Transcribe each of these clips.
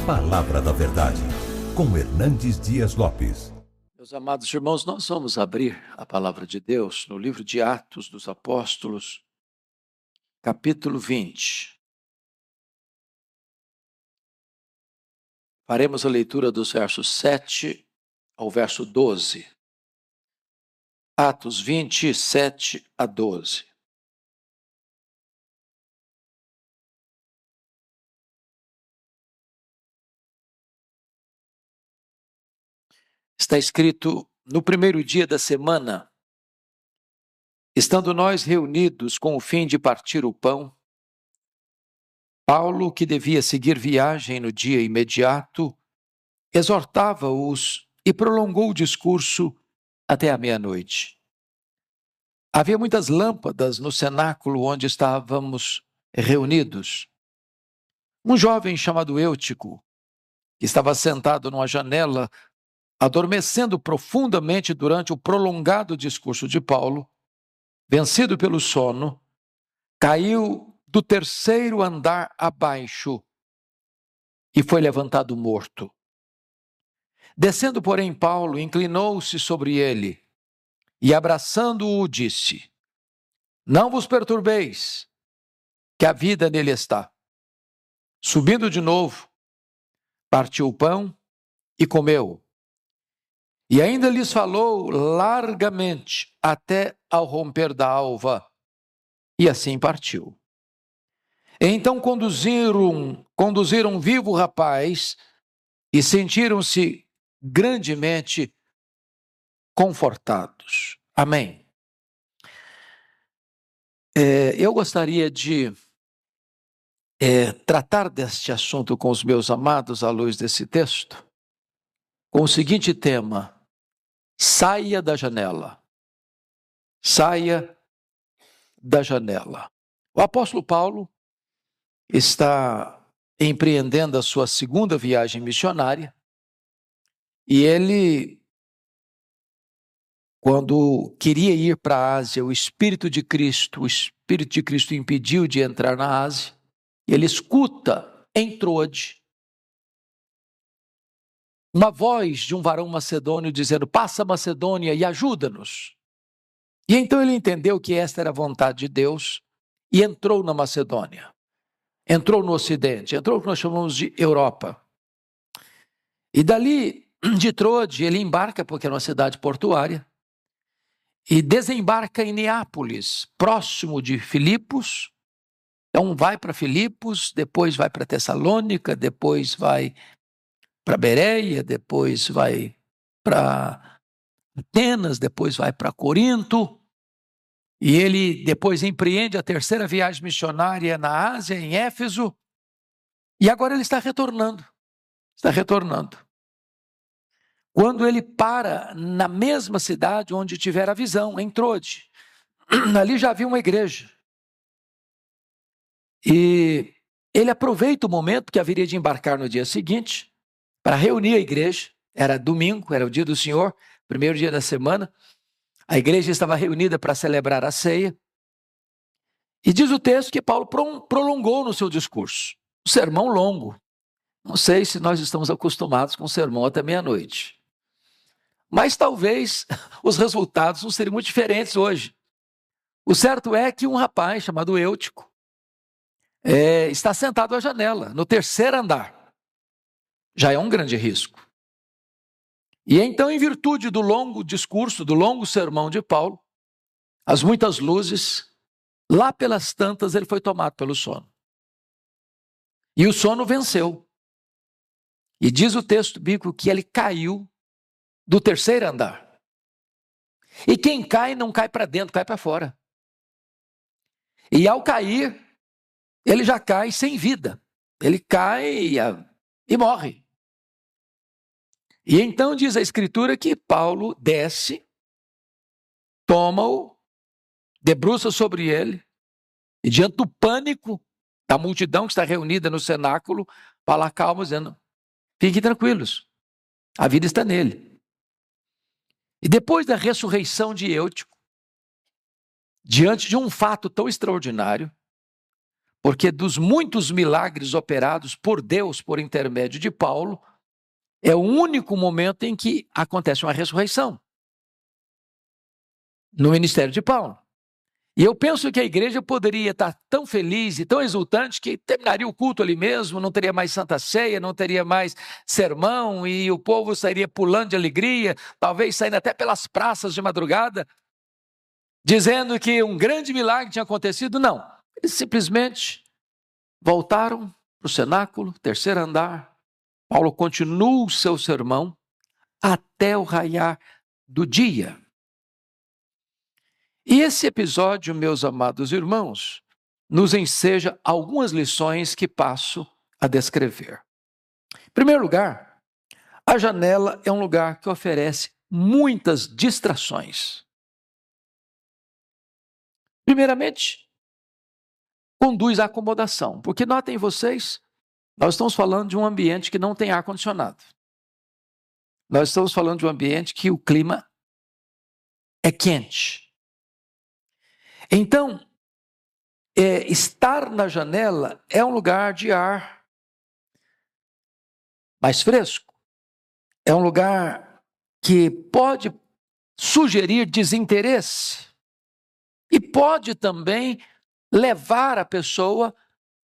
Palavra da Verdade, com Hernandes Dias Lopes. Meus amados irmãos, nós vamos abrir a palavra de Deus no livro de Atos dos Apóstolos, capítulo 20. Faremos a leitura dos versos 7 ao verso 12. Atos 20, 7 a 12. Está escrito: no primeiro dia da semana, estando nós reunidos com o fim de partir o pão, Paulo, que devia seguir viagem no dia imediato, exortava-os e prolongou o discurso até a meia-noite. Havia muitas lâmpadas no cenáculo onde estávamos reunidos. Um jovem chamado Eutico, que estava sentado numa janela, adormecendo profundamente durante o prolongado discurso de Paulo, vencido pelo sono, caiu do terceiro andar abaixo e foi levantado morto. Descendo, porém, Paulo inclinou-se sobre ele e, abraçando-o, disse: não vos perturbeis, que a vida nele está. Subindo de novo, partiu o pão e comeu. E ainda lhes falou largamente até ao romper da alva, e assim partiu. Então conduziram vivo o rapaz e sentiram-se grandemente confortados. Amém. Eu gostaria de tratar deste assunto com os meus amados à luz desse texto, com o seguinte tema: saia da janela. Saia da janela. O apóstolo Paulo está empreendendo a sua segunda viagem missionária e ele, quando queria ir para a Ásia, o Espírito de Cristo o impediu de entrar na Ásia. Ele escuta em Troade uma voz de um varão macedônio dizendo: passa a Macedônia e ajuda-nos. E então ele entendeu que esta era a vontade de Deus e entrou na Macedônia. Entrou no Ocidente, entrou no que nós chamamos de Europa. E dali, de Troade, ele embarca, porque era uma cidade portuária, e desembarca em Neápolis, próximo de Filipos. Então vai para Filipos, depois vai para Tessalônica, depois vai para Bereia, depois vai para Atenas, depois vai para Corinto. E ele depois empreende a terceira viagem missionária na Ásia, em Éfeso. E agora ele está retornando. Quando ele para na mesma cidade onde tivera a visão, em Troade. Ali já havia uma igreja. E ele aproveita o momento que haveria de embarcar no dia seguinte para reunir a igreja. Era domingo, era o dia do Senhor, primeiro dia da semana. A igreja estava reunida para celebrar a ceia. E diz o texto que Paulo prolongou no seu discurso. Um sermão longo. Não sei se nós estamos acostumados com sermão até meia-noite. Mas talvez os resultados não seriam muito diferentes hoje. O certo é que um rapaz chamado Eutico está sentado à janela, no terceiro andar. Já é um grande risco. E então, em virtude do longo discurso, do longo sermão de Paulo, as muitas luzes, lá pelas tantas ele foi tomado pelo sono. E o sono venceu. E diz o texto bíblico que ele caiu do terceiro andar. E quem cai não cai para dentro, cai para fora. E ao cair, ele já cai sem vida. Ele cai e morre. E então diz a Escritura que Paulo desce, toma-o, debruça sobre ele, e diante do pânico da multidão que está reunida no cenáculo, fala calmo, dizendo: fiquem tranquilos, a vida está nele. E depois da ressurreição de Eutico, diante de um fato tão extraordinário, Porque dos muitos milagres operados por Deus por intermédio de Paulo, é o único momento em que acontece uma ressurreição no ministério de Paulo. E eu penso que a igreja poderia estar tão feliz e tão exultante que terminaria o culto ali mesmo, não teria mais Santa Ceia, não teria mais sermão e o povo sairia pulando de alegria, talvez saindo até pelas praças de madrugada, dizendo que um grande milagre tinha acontecido. Não, eles simplesmente voltaram para o cenáculo, terceiro andar. Paulo continua o seu sermão até o raiar do dia. E esse episódio, meus amados irmãos, nos enseja algumas lições que passo a descrever. Em primeiro lugar, a janela é um lugar que oferece muitas distrações. Primeiramente, conduz à acomodação, porque notem vocês, nós estamos falando de um ambiente que não tem ar-condicionado. Nós estamos falando de um ambiente que o clima é quente. Então, estar na janela é um lugar de ar mais fresco. É um lugar que pode sugerir desinteresse e pode também levar a pessoa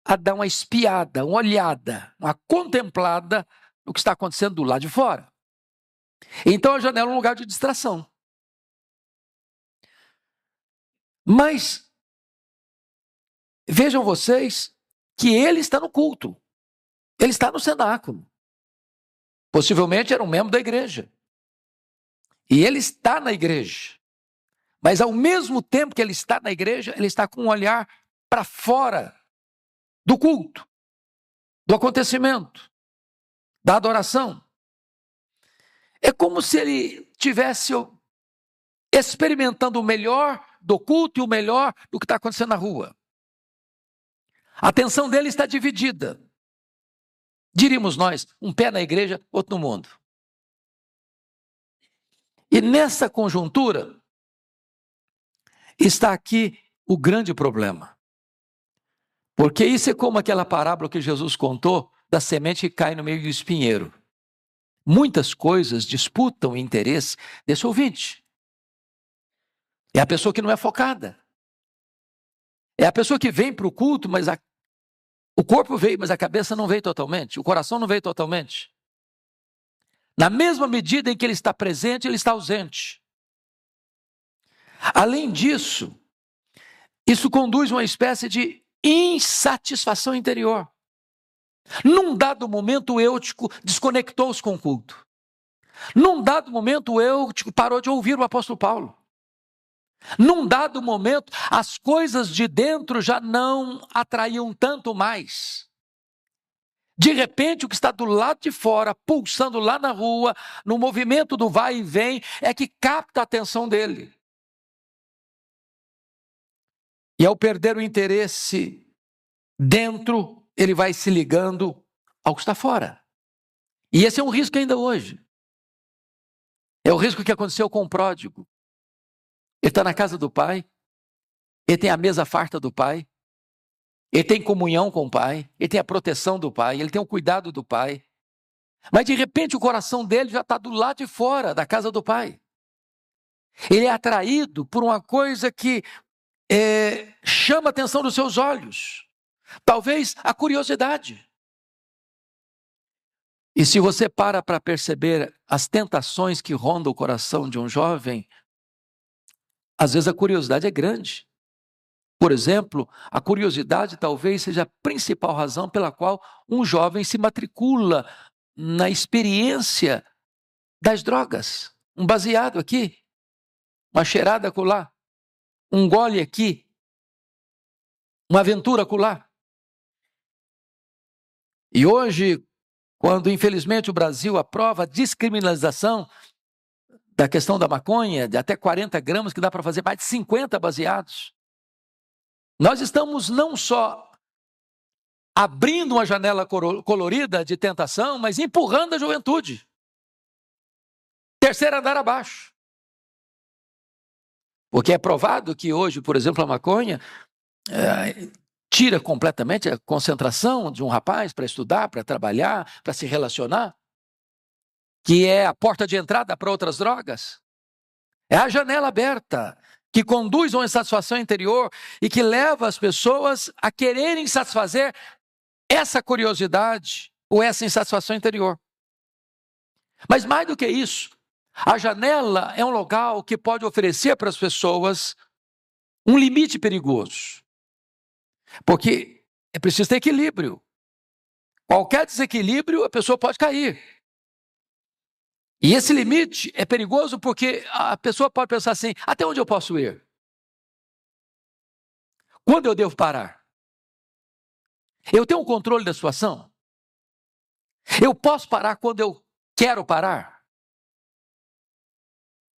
a dar uma espiada, uma olhada, uma contemplada no que está acontecendo do lado de fora. Então a janela é um lugar de distração. Mas vejam vocês que ele está no culto, ele está no cenáculo. Possivelmente era um membro da igreja. E ele está na igreja. Mas ao mesmo tempo que ele está na igreja, ele está com um olhar para fora do culto, do acontecimento, da adoração. É como se ele estivesse experimentando o melhor do culto e o melhor do que está acontecendo na rua. A atenção dele está dividida. Diríamos nós, um pé na igreja, outro no mundo. E nessa conjuntura está aqui o grande problema. Porque isso é como aquela parábola que Jesus contou da semente que cai no meio do espinheiro. Muitas coisas disputam o interesse desse ouvinte. É a pessoa que não é focada. É a pessoa que vem para o culto, mas o corpo veio, mas a cabeça não veio totalmente. O coração não veio totalmente. Na mesma medida em que ele está presente, ele está ausente. Além disso, isso conduz a uma espécie de insatisfação interior. Num dado momento, o eutico desconectou-se com o culto. Num dado momento, o eutico parou de ouvir o apóstolo Paulo. Num dado momento, as coisas de dentro já não atraíam tanto mais. De repente, o que está do lado de fora, pulsando lá na rua, no movimento do vai e vem, é que capta a atenção dele. E ao perder o interesse dentro, ele vai se ligando ao que está fora. E esse é um risco ainda hoje. É o risco que aconteceu com o pródigo. Ele está na casa do pai, ele tem a mesa farta do pai, ele tem comunhão com o pai, ele tem a proteção do pai, ele tem o cuidado do pai. Mas de repente o coração dele já está do lado de fora da casa do pai. Ele é atraído por uma coisa que chama a atenção dos seus olhos. Talvez a curiosidade. E se você para perceber as tentações que rondam o coração de um jovem, às vezes a curiosidade é grande. Por exemplo, a curiosidade talvez seja a principal razão pela qual um jovem se matricula na experiência das drogas. Um baseado aqui, uma cheirada acolá, um gole aqui, uma aventura acolá. E hoje, quando infelizmente o Brasil aprova a descriminalização da questão da maconha, de até 40 gramas, que dá para fazer mais de 50 baseados, nós estamos não só abrindo uma janela colorida de tentação, mas empurrando a juventude. Terceiro andar abaixo. Porque é provado que hoje, por exemplo, a maconha tira completamente a concentração de um rapaz para estudar, para trabalhar, para se relacionar, que é a porta de entrada para outras drogas. É a janela aberta que conduz a uma insatisfação interior e que leva as pessoas a quererem satisfazer essa curiosidade ou essa insatisfação interior. Mas mais do que isso, a janela é um local que pode oferecer para as pessoas um limite perigoso. Porque é preciso ter equilíbrio. Qualquer desequilíbrio, a pessoa pode cair. E esse limite é perigoso porque a pessoa pode pensar assim: até onde eu posso ir? Quando eu devo parar? Eu tenho um controle da situação? Eu posso parar quando eu quero parar?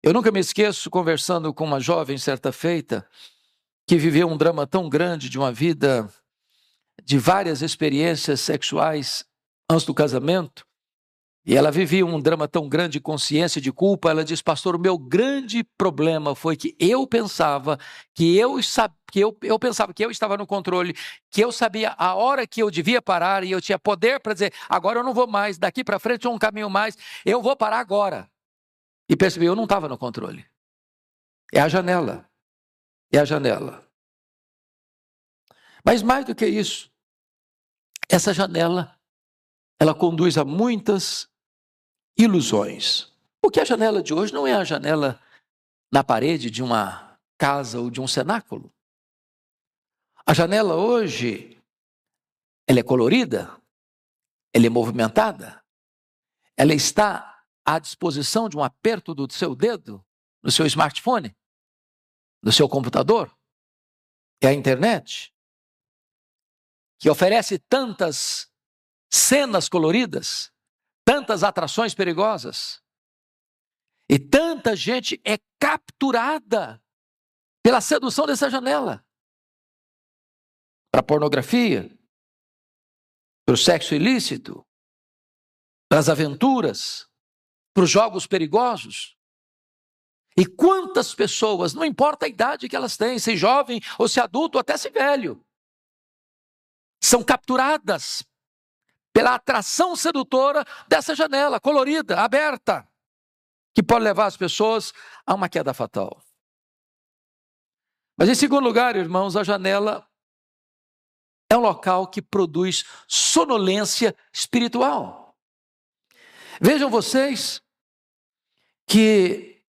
Eu nunca me esqueço, conversando com uma jovem certa feita, que viveu um drama tão grande de uma vida de várias experiências sexuais antes do casamento, e ela vivia um drama tão grande de consciência, de culpa. Ela diz: pastor, o meu grande problema foi que eu pensava que eu pensava que eu estava no controle, que eu sabia a hora que eu devia parar e eu tinha poder para dizer: agora eu não vou mais, daqui para frente é um caminho mais, eu vou parar agora. E percebi, eu não estava no controle. É a janela. É a janela. Mas mais do que isso, essa janela, ela conduz a muitas ilusões. Porque a janela de hoje não é a janela na parede de uma casa ou de um cenáculo. A janela hoje, ela é colorida, ela é movimentada, ela está à disposição de um aperto do seu dedo, no seu smartphone, no seu computador. É a internet, que oferece tantas cenas coloridas, tantas atrações perigosas, e tanta gente é capturada pela sedução dessa janela, para a pornografia, para o sexo ilícito, para as aventuras, para os jogos perigosos. E quantas pessoas, não importa a idade que elas têm, se jovem ou se adulto, ou até se velho, são capturadas pela atração sedutora dessa janela colorida, aberta, que pode levar as pessoas a uma queda fatal. Mas em segundo lugar, irmãos, a janela é um local que produz sonolência espiritual. Vejam vocês que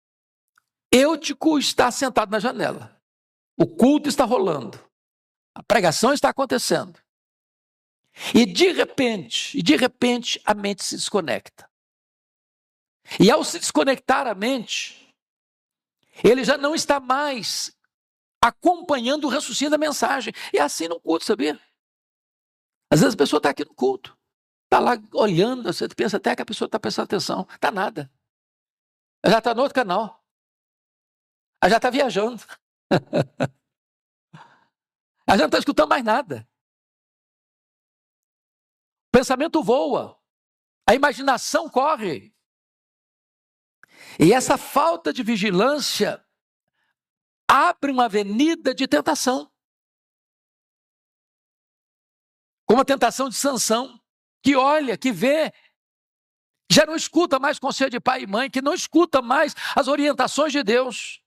Eutico está sentado na janela, o culto está rolando, a pregação está acontecendo. E de repente, a mente se desconecta. E ao se desconectar a mente, ele já não está mais acompanhando o raciocínio da mensagem. E é assim no culto, sabia? Às vezes a pessoa está aqui no culto, está lá olhando, você pensa até que a pessoa está prestando atenção. Está nada. Ela já está no outro canal. Ela já está viajando. Ela já não está escutando mais nada. O pensamento voa, a imaginação corre. E essa falta de vigilância abre uma avenida de tentação. Como a tentação de Sansão, que olha, que vê, já não escuta mais conselho de pai e mãe, que não escuta mais as orientações de Deus.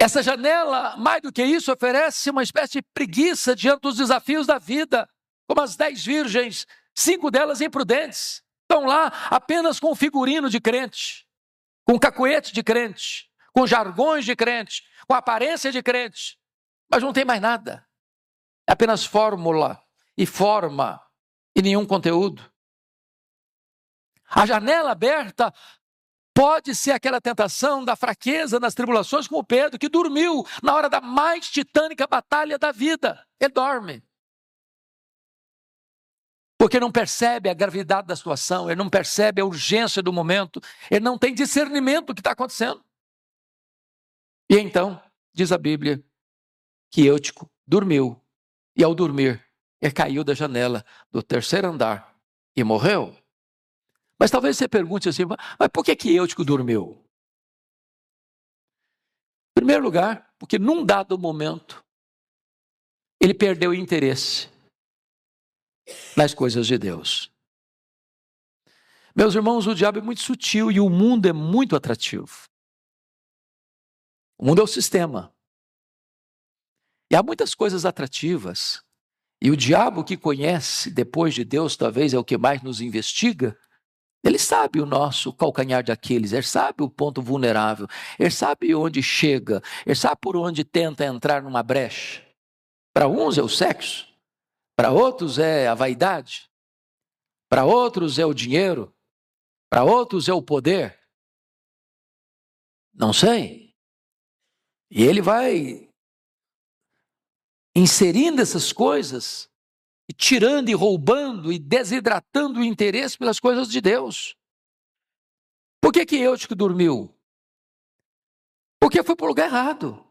Essa janela, mais do que isso, oferece uma espécie de preguiça diante dos desafios da vida. Como as 10 virgens, 5 delas imprudentes, estão lá apenas com figurino de crente, com cacuete de crente, com jargões de crente, com aparência de crente, mas não tem mais nada. É apenas fórmula e forma e nenhum conteúdo. A janela aberta pode ser aquela tentação da fraqueza nas tribulações, como Pedro, que dormiu na hora da mais titânica batalha da vida. Ele dorme. Porque não percebe a gravidade da situação, ele não percebe a urgência do momento, ele não tem discernimento do que está acontecendo. E então, diz a Bíblia, que Eutico dormiu, e ao dormir, ele caiu da janela do 3º andar e morreu. Mas talvez você pergunte assim, mas por que Eutico dormiu? Em primeiro lugar, porque num dado momento, ele perdeu o interesse nas coisas de Deus. Meus irmãos, o diabo é muito sutil e o mundo é muito atrativo. O mundo é o sistema. E há muitas coisas atrativas. E o diabo, que conhece depois de Deus, talvez é o que mais nos investiga. Ele sabe o nosso calcanhar de Aquiles, ele sabe o ponto vulnerável, ele sabe onde chega, ele sabe por onde tenta entrar numa brecha. Para uns é o sexo, para outros é a vaidade, para outros é o dinheiro, para outros é o poder. Não sei. E ele vai inserindo essas coisas, e tirando e roubando e desidratando o interesse pelas coisas de Deus. Por que Eutico dormiu? Porque foi para o lugar errado.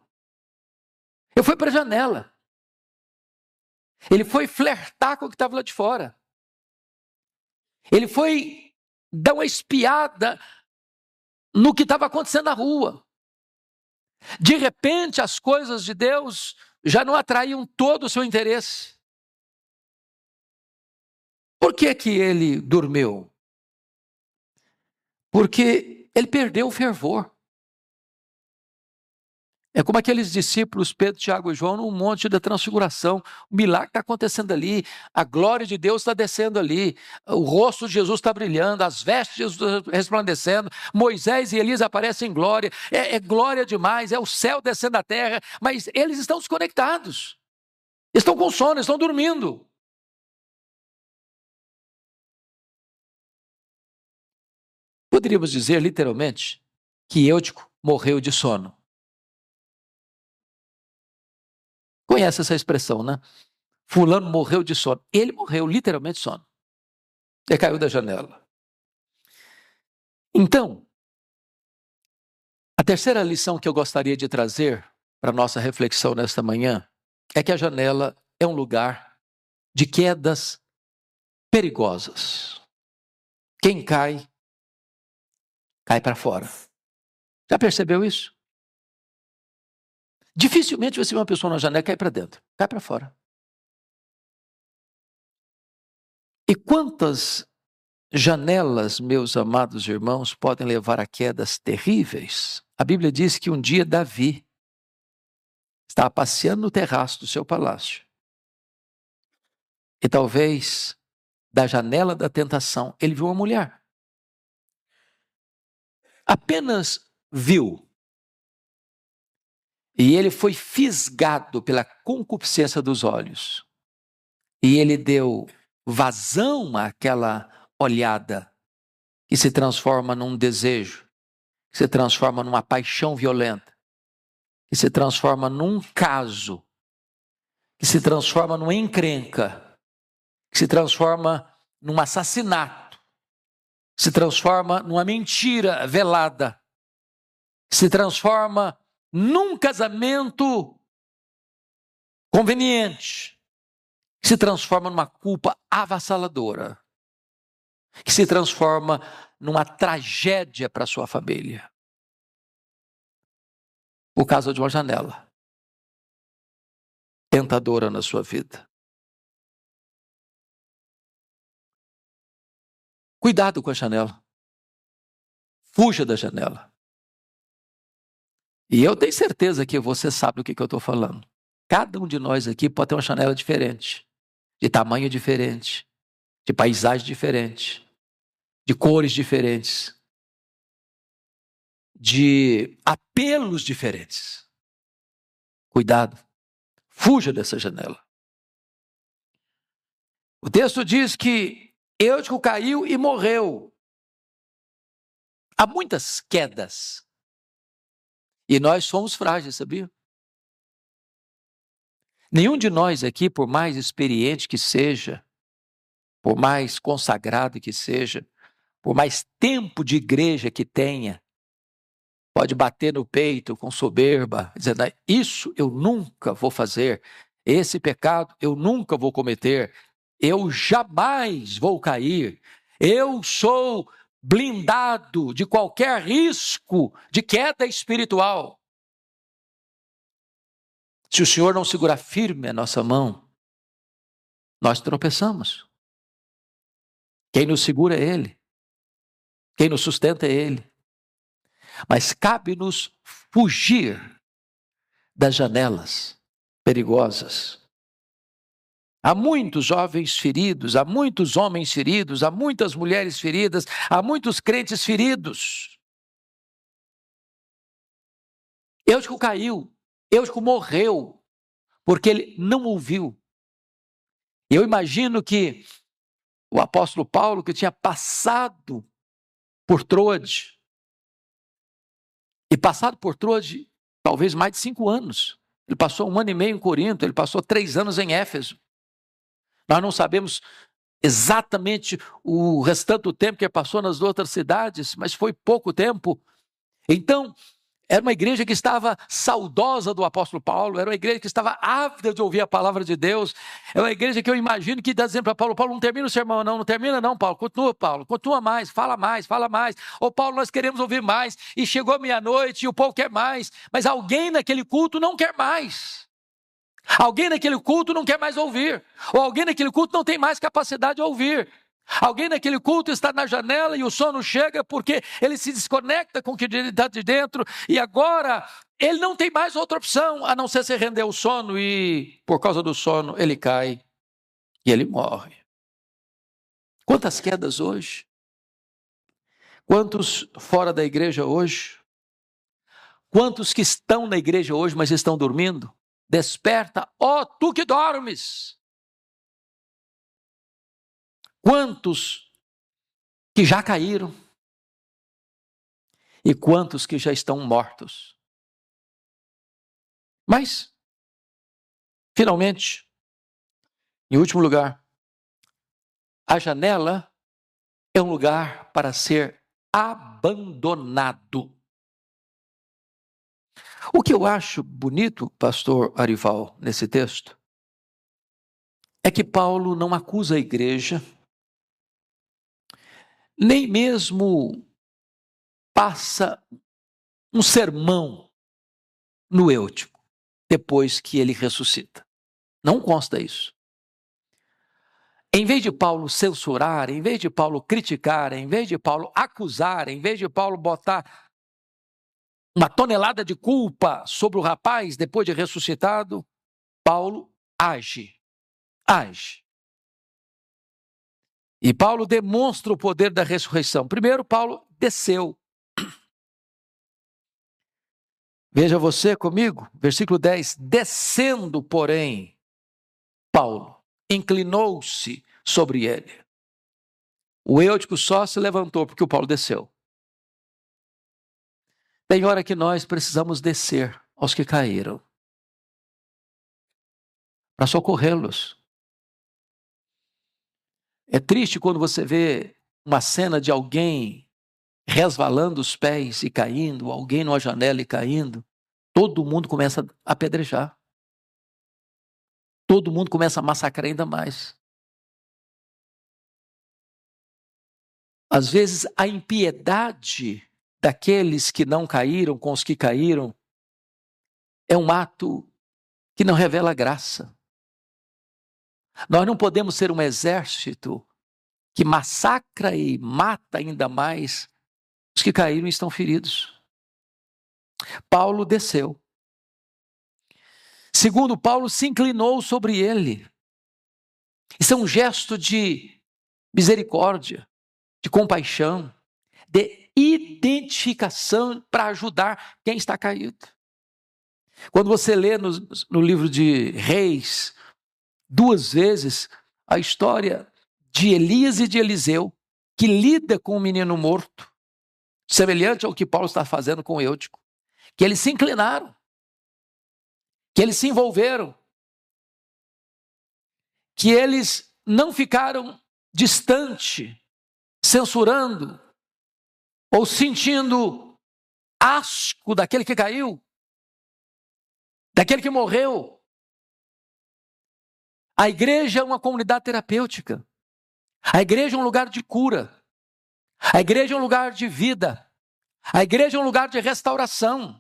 Ele foi para a janela. Ele foi flertar com o que estava lá de fora. Ele foi dar uma espiada no que estava acontecendo na rua. De repente, as coisas de Deus já não atraíam todo o seu interesse. Por que ele dormiu? Porque ele perdeu o fervor. É como aqueles discípulos, Pedro, Tiago e João, no Monte da Transfiguração. O milagre está acontecendo ali, a glória de Deus está descendo ali, o rosto de Jesus está brilhando, as vestes de Jesus estão resplandecendo, Moisés e Elias aparecem em glória, é glória demais, é o céu descendo à terra, mas eles estão desconectados, estão com sono, estão dormindo. Poderíamos dizer, literalmente, que Eutico morreu de sono. Conhece essa expressão, né? Fulano morreu de sono. Ele morreu literalmente de sono. Ele caiu da janela. Então, a terceira lição que eu gostaria de trazer para a nossa reflexão nesta manhã é que a janela é um lugar de quedas perigosas. Quem cai, cai para fora. Já percebeu isso? Dificilmente você vê uma pessoa na janela e cai para dentro, cai para fora. E quantas janelas, meus amados irmãos, podem levar a quedas terríveis? A Bíblia diz que um dia Davi estava passeando no terraço do seu palácio. E talvez, da janela da tentação, ele viu uma mulher. Apenas viu. E ele foi fisgado pela concupiscência dos olhos. E ele deu vazão àquela olhada que se transforma num desejo, que se transforma numa paixão violenta, que se transforma num caso, que se transforma numa encrenca, que se transforma num assassinato, que se transforma numa mentira velada, que se transforma num casamento conveniente, que se transforma numa culpa avassaladora, que se transforma numa tragédia para a sua família, por causa de uma janela tentadora na sua vida. Cuidado com a janela. Fuja da janela. E eu tenho certeza que você sabe do que eu estou falando. Cada um de nós aqui pode ter uma janela diferente, de tamanho diferente, de paisagem diferente, de cores diferentes, de apelos diferentes. Cuidado. Fuja dessa janela. O texto diz que Eutico caiu e morreu. Há muitas quedas. E nós somos frágeis, sabia? Nenhum de nós aqui, por mais experiente que seja, por mais consagrado que seja, por mais tempo de igreja que tenha, pode bater no peito com soberba, dizendo, isso eu nunca vou fazer, esse pecado eu nunca vou cometer, eu jamais vou cair, eu sou blindado de qualquer risco de queda espiritual. Se o Senhor não segurar firme a nossa mão, nós tropeçamos. Quem nos segura é Ele. Quem nos sustenta é Ele. Mas cabe-nos fugir das janelas perigosas. Há muitos jovens feridos, há muitos homens feridos, há muitas mulheres feridas, há muitos crentes feridos. Eutico caiu, Eutico morreu, porque ele não ouviu. Eu imagino que o apóstolo Paulo, que tinha passado por Troade, e passado por Troade talvez mais de 5 anos. Ele passou 1 ano e meio em Corinto, ele passou 3 anos em Éfeso. Nós não sabemos exatamente o restante do tempo que ele passou nas outras cidades, mas foi pouco tempo. Então, era uma igreja que estava saudosa do apóstolo Paulo, era uma igreja que estava ávida de ouvir a palavra de Deus, é uma igreja que eu imagino que dá dizendo para Paulo, Paulo, não termina o sermão não termina não, Paulo, continua mais, fala mais. Ô Paulo, nós queremos ouvir mais, e chegou meia-noite e o povo quer mais, mas alguém naquele culto não quer mais. Alguém naquele culto não quer mais ouvir, ou alguém naquele culto não tem mais capacidade de ouvir. Alguém naquele culto está na janela e o sono chega porque ele se desconecta com o que está de dentro e agora ele não tem mais outra opção a não ser se render ao sono e por causa do sono ele cai e ele morre. Quantas quedas hoje? Quantos fora da igreja hoje? Quantos que estão na igreja hoje mas estão dormindo? Desperta, ó tu que dormes! Quantos que já caíram e quantos que já estão mortos. Mas, finalmente, em último lugar, a janela é um lugar para ser abandonado. O que eu acho bonito, pastor Arival, nesse texto, é que Paulo não acusa a igreja, nem mesmo passa um sermão no Eutico, depois que ele ressuscita. Não consta isso. Em vez de Paulo censurar, em vez de Paulo criticar, em vez de Paulo acusar, em vez de Paulo botar uma tonelada de culpa sobre o rapaz depois de ressuscitado, Paulo age. E Paulo demonstra o poder da ressurreição. Primeiro, Paulo desceu. Veja você comigo, versículo 10. Descendo, porém, Paulo inclinou-se sobre ele. O Eutico só se levantou porque o Paulo desceu. Tem hora que nós precisamos descer aos que caíram para socorrê-los. É triste quando você vê uma cena de alguém resvalando os pés e caindo, alguém numa janela e caindo, todo mundo começa a apedrejar. Todo mundo começa a massacrar ainda mais. Às vezes a impiedade daqueles que não caíram com os que caíram é um ato que não revela graça. Nós não podemos ser um exército que massacra e mata ainda mais os que caíram e estão feridos. Paulo desceu. Segundo, Paulo se inclinou sobre ele. Isso é um gesto de misericórdia, de compaixão, de identificação para ajudar quem está caído. Quando você lê no livro de Reis, 2 vezes, a história de Elias e de Eliseu, que lida com o menino morto, semelhante ao que Paulo está fazendo com Eutico, que eles se inclinaram, que eles se envolveram, que eles não ficaram distante, censurando ou sentindo asco daquele que caiu, daquele que morreu. A igreja é uma comunidade terapêutica. A igreja é um lugar de cura. A igreja é um lugar de vida. A igreja é um lugar de restauração.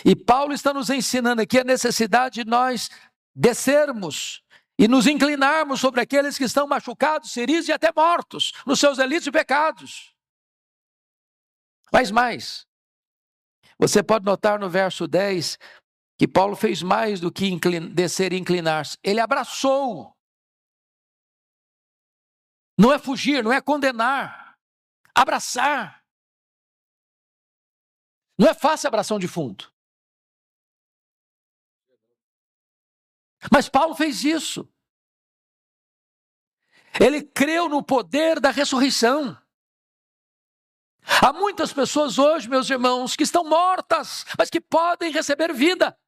E Paulo está nos ensinando aqui a necessidade de nós descermos e nos inclinarmos sobre aqueles que estão machucados, feridos e até mortos nos seus delitos e pecados. Mas mais, você pode notar no verso 10 que Paulo fez mais do que descer e inclinar-se. Ele abraçou. Não é fugir, não é condenar. Abraçar. Não é fácil abraçar um defunto. Mas Paulo fez isso. Ele creu no poder da ressurreição. Há muitas pessoas hoje, meus irmãos, que estão mortas, mas que podem receber vida.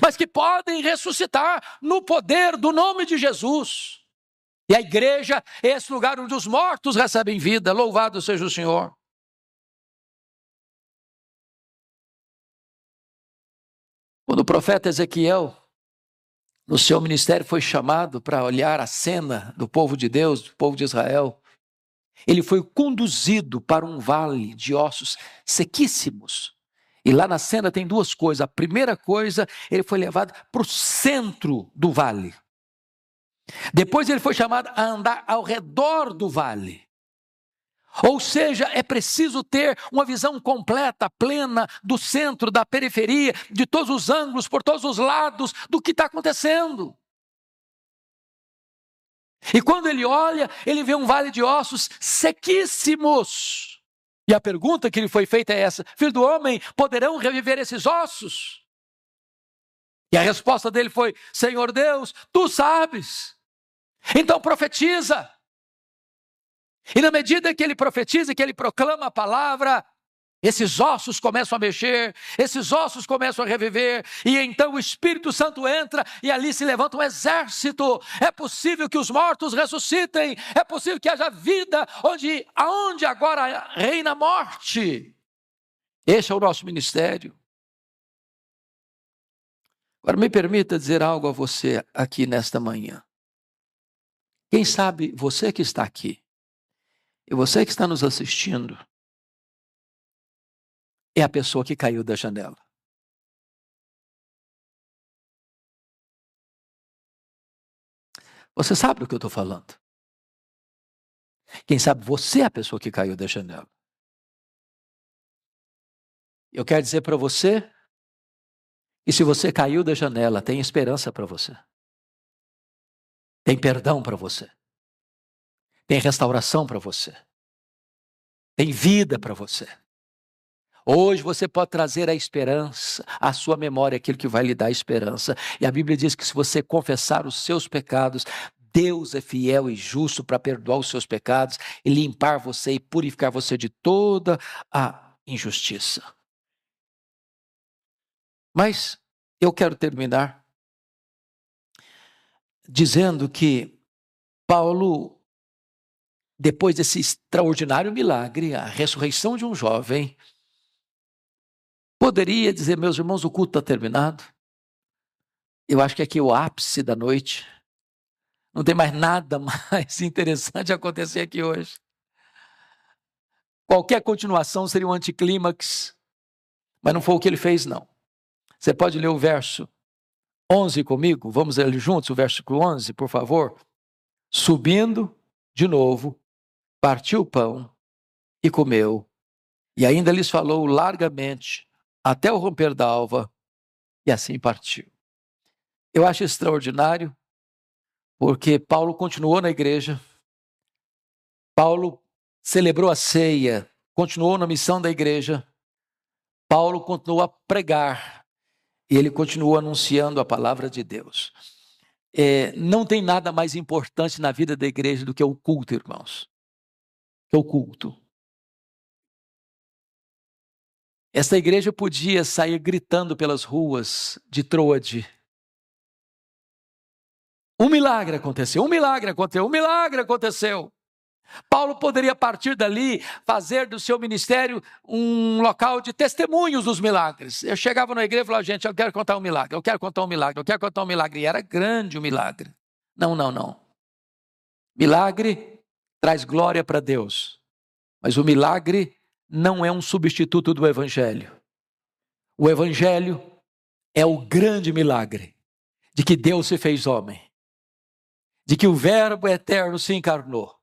Mas que podem ressuscitar no poder do nome de Jesus. E a igreja é esse lugar onde os mortos recebem vida. Louvado seja o Senhor. Quando o profeta Ezequiel, no seu ministério, foi chamado para olhar a cena do povo de Deus, do povo de Israel, ele foi conduzido para um vale de ossos sequíssimos. E lá na cena tem duas coisas. A primeira coisa, ele foi levado para o centro do vale. Depois ele foi chamado a andar ao redor do vale. Ou seja, é preciso ter uma visão completa, plena, do centro, da periferia, de todos os ângulos, por todos os lados, do que está acontecendo. E quando ele olha, ele vê um vale de ossos sequíssimos. E a pergunta que lhe foi feita é essa: filho do homem, poderão reviver esses ossos? E a resposta dele foi: Senhor Deus, tu sabes. Então profetiza. E na medida que ele profetiza, que ele proclama a palavra, esses ossos começam a mexer, esses ossos começam a reviver, e então o Espírito Santo entra e ali se levanta um exército. É possível que os mortos ressuscitem, é possível que haja vida aonde agora reina a morte. Esse é o nosso ministério. Agora me permita dizer algo a você aqui nesta manhã. Quem sabe você que está aqui, e você que está nos assistindo, é a pessoa que caiu da janela. Você sabe do que eu estou falando? Quem sabe você é a pessoa que caiu da janela. Eu quero dizer para você, e se você caiu da janela, tem esperança para você. Tem perdão para você. Tem restauração para você. Tem vida para você. Hoje você pode trazer a esperança, à sua memória, aquilo que vai lhe dar esperança. E a Bíblia diz que se você confessar os seus pecados, Deus é fiel e justo para perdoar os seus pecados e limpar você e purificar você de toda a injustiça. Mas eu quero terminar dizendo que Paulo, depois desse extraordinário milagre, a ressurreição de um jovem, poderia dizer: meus irmãos, o culto está terminado. Eu acho que aqui é o ápice da noite. Não tem mais nada mais interessante a acontecer aqui hoje. Qualquer continuação seria um anticlímax, mas não foi o que ele fez, não. Você pode ler o verso 11 comigo? Vamos ler juntos o versículo 11, por favor? Subindo de novo, partiu o pão e comeu, e ainda lhes falou largamente até o romper da alva, e assim partiu. Eu acho extraordinário, porque Paulo continuou na igreja, Paulo celebrou a ceia, continuou na missão da igreja, Paulo continuou a pregar, e ele continuou anunciando a palavra de Deus. Não tem nada mais importante na vida da igreja do que o culto, irmãos. Que é o culto. Essa igreja podia sair gritando pelas ruas de Troade. Um milagre aconteceu, um milagre aconteceu, um milagre aconteceu. Paulo poderia partir dali, fazer do seu ministério um local de testemunhos dos milagres. Eu chegava na igreja e falava: gente, eu quero contar um milagre, eu quero contar um milagre, eu quero contar um milagre. E era grande o milagre. Não. Milagre traz glória para Deus, mas o milagre não é um substituto do evangelho. O Evangelho é o grande milagre de que Deus se fez homem, de que o Verbo eterno se encarnou,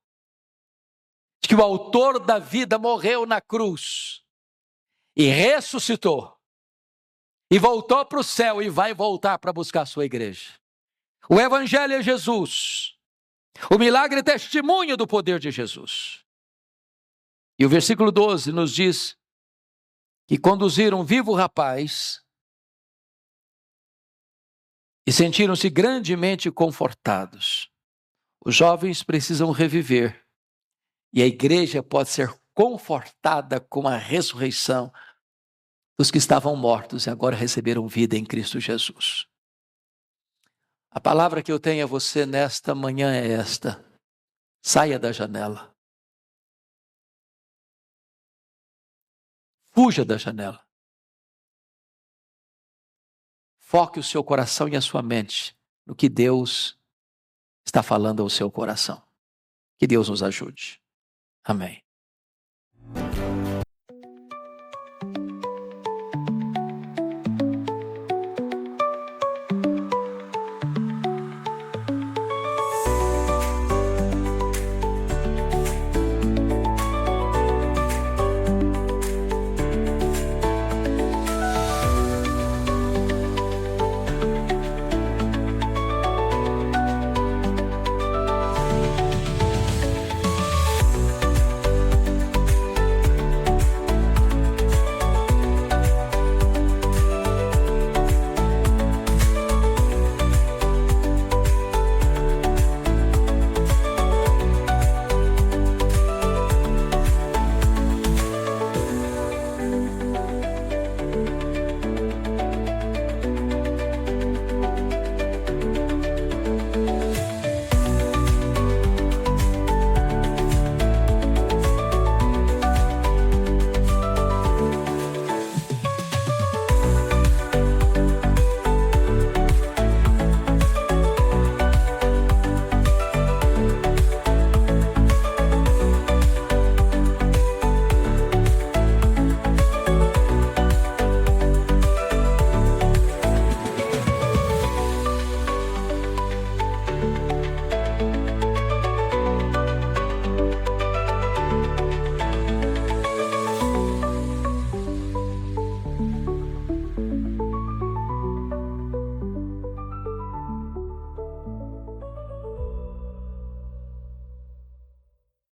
de que o autor da vida morreu na cruz e ressuscitou, e voltou para o céu e vai voltar para buscar a sua igreja. O Evangelho é Jesus. O milagre é testemunho do poder de Jesus. E o versículo 12 nos diz que conduziram vivo o rapaz e sentiram-se grandemente confortados. Os jovens precisam reviver e a igreja pode ser confortada com a ressurreição dos que estavam mortos e agora receberam vida em Cristo Jesus. A palavra que eu tenho a você nesta manhã é esta: saia da janela. Fuja da janela. Foque o seu coração e a sua mente no que Deus está falando ao seu coração. Que Deus nos ajude. Amém.